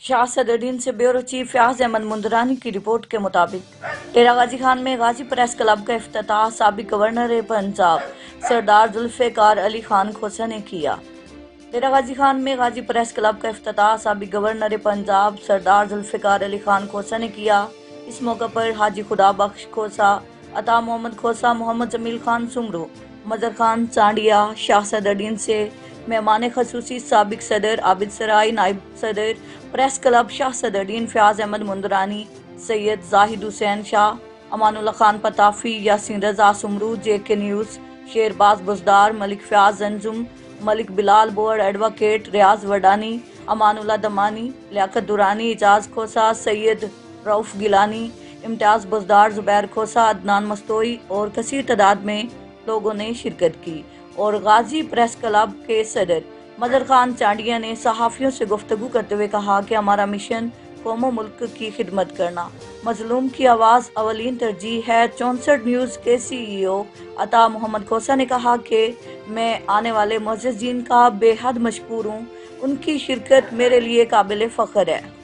शाह सदरुद्दीन से bureau chief Fayaz Ahmed मुंदरानी की report के मुताबिक डेरा गाजी खान में गाजी प्रेस क्लब का इफ्तिताह साबिक गवर्नर पंजाब सरदार जुल्फ़िकार अली खान खोसा ने किया। डेरा गाजी खान में गाजी प्रेस क्लब का इफ्तिताह साबिक गवर्नर पंजाब सरदार जुल्फ़िकार अली खान खोसा ने किया। इस मौके पर हाजी खुदा बख्श खोसा, अता मोहम्मद खोसा, मोहम्मद जमील खान सुमरू, मजर खान चांडिया, शाह सदरुद्दीन से मेहमान खसूसी साबिक सदर आबिद सराय, नायब सदर press club Shah Sadruddin Fayyaz Ahmed Mundrani, Syed Zahid Hussain Shah, Amanullah Khan Patafi, Yasin Raza Soomro, JK news, Sherbaz Buzdar, Malik Fayyaz Anjum, Malik Bilal बोर्ड, एडवोकेट रियाज वडानी, अमानुल्लाह दमानी, लियाकत दुरानी, इजाज खोसा, सैयद रऊफ गिलानी, इम्तियाज बुजदार, जुबैर खोसा, अदनान मस्तोई और कसीर तादाद में लोगों ने शिरकत की। और गाजी प्रेस क्लब के सदर मजर खान चांडिया ने सहाफ़ियों से गुफ्तगू करते हुए कहा कि हमारा मिशन कौमो मुल्क की खिदमत करना, मजलूम की आवाज़ अवलीन तरजीह है। 64 न्यूज़ के CEO अता मोहम्मद खोसा ने कहा कि मैं आने वाले मुअज़्ज़िज़ीन का बेहद मशकूर हूँ, उनकी शिरकत मेरे लिए काबिल फ़ख्र है।